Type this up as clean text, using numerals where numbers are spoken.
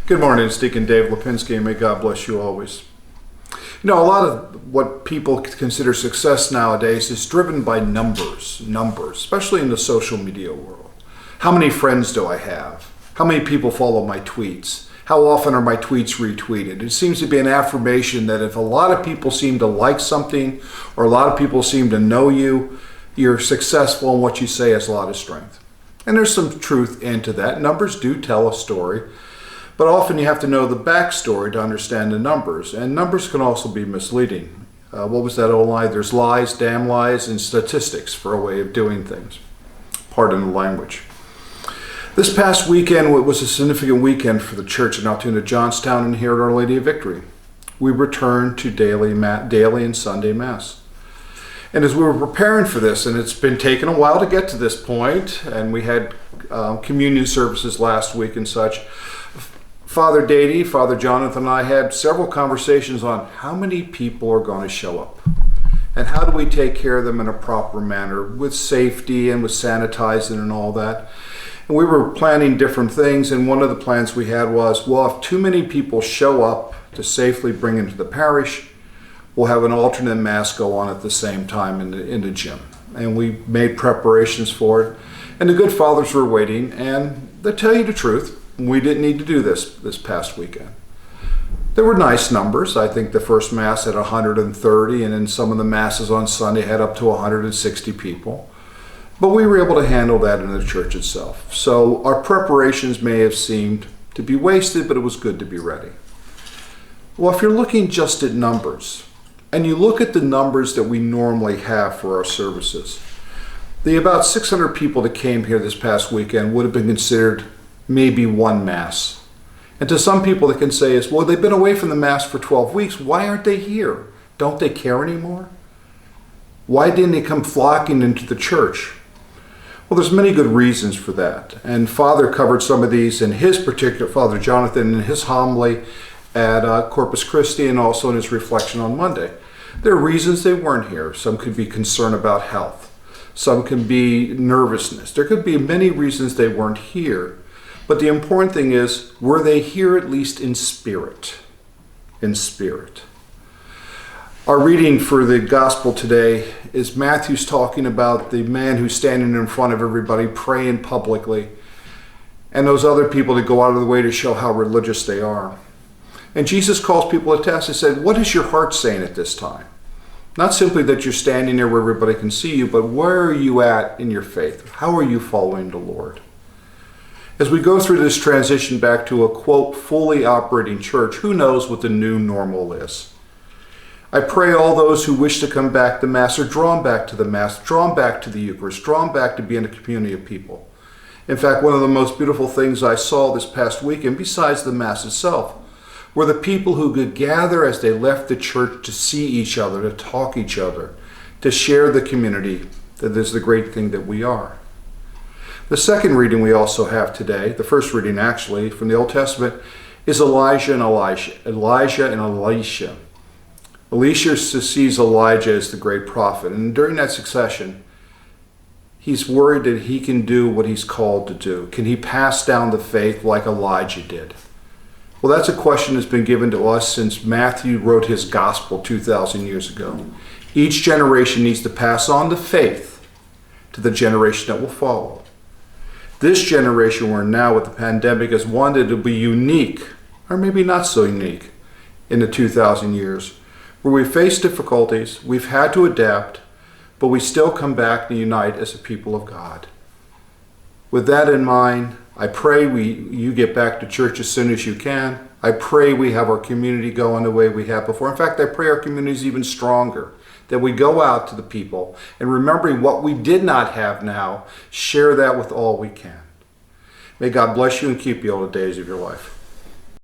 Good morning, it's Deacon Dave Lipinski, and may God bless you always. You know, a lot of what people consider success nowadays is driven by numbers, especially in the social media world. How many friends do I have? How many people follow my tweets? How often are my tweets retweeted? It seems to be an affirmation that if a lot of people seem to like something, or a lot of people seem to know you, you're successful, and what you say has a lot of strength. And there's some truth into that. Numbers do tell a story. But often you have to know the backstory to understand the numbers, and numbers can also be misleading. What was that old line? There's lies, damn lies, and statistics for a way of doing things. Pardon the language. This past weekend was a significant weekend for the church in Altoona, Johnstown, and here at Our Lady of Victory. We returned to daily and Sunday Mass. And as we were preparing for this, and it's been taking a while to get to this point, and we had communion services last week and such, Father Dady, Father Jonathan, and I had several conversations on how many people are going to show up and how do we take care of them in a proper manner with safety and with sanitizing and all that. And we were planning different things, and one of the plans we had was, well, if too many people show up to safely bring into the parish, we'll have an alternate Mass go on at the same time in the gym. And we made preparations for it. And the good fathers were waiting, and they tell you the truth. We didn't need to do this past weekend. There were nice numbers. I think the first Mass had 130, and then some of the Masses on Sunday had up to 160 people. But we were able to handle that in the church itself. So our preparations may have seemed to be wasted, but it was good to be ready. Well, if you're looking just at numbers, and you look at the numbers that we normally have for our services, the about 600 people that came here this past weekend would have been considered maybe one Mass. And to some people they can say is, well, they've been away from the Mass for 12 weeks. Why aren't they here? Don't they care anymore? Why didn't they come flocking into the church? Well, there's many good reasons for that. And Father covered some of these in his particular, Father Jonathan, in his homily at Corpus Christi and also in his reflection on Monday. There are reasons they weren't here. Some could be concern about health. Some can be nervousness. There could be many reasons they weren't here. But the important thing is, were they here at least in spirit? In spirit. Our reading for the gospel today is Matthew's talking about the man who's standing in front of everybody praying publicly, and those other people that go out of the way to show how religious they are. And Jesus calls people to task and said, what is your heart saying at this time? Not simply that you're standing there where everybody can see you, but where are you at in your faith? How are you following the Lord? As we go through this transition back to a, quote, fully operating church, who knows what the new normal is? I pray all those who wish to come back to Mass are drawn back to the Mass, drawn back to the Eucharist, drawn back to being a community of people. In fact, one of the most beautiful things I saw this past weekend, besides the Mass itself, were the people who could gather as they left the church to see each other, to talk each other, to share the community that is the great thing that we are. The second reading we also have today, the first reading actually from the Old Testament, is Elijah and Elisha. Elisha sees Elijah as the great prophet, and during that succession, he's worried that he can do what he's called to do. Can he pass down the faith like Elijah did? Well, that's a question that's been given to us since Matthew wrote his gospel 2,000 years ago. Each generation needs to pass on the faith to the generation that will follow. This generation we're in now with the pandemic is one that will be unique, or maybe not so unique, in the 2,000 years, where we face difficulties, we've had to adapt, but we still come back and unite as a people of God. With that in mind, I pray you get back to church as soon as you can. I pray we have our community going the way we have before. In fact, I pray our community is even stronger, that we go out to the people and remembering what we did not have now, share that with all we can. May God bless you and keep you all the days of your life.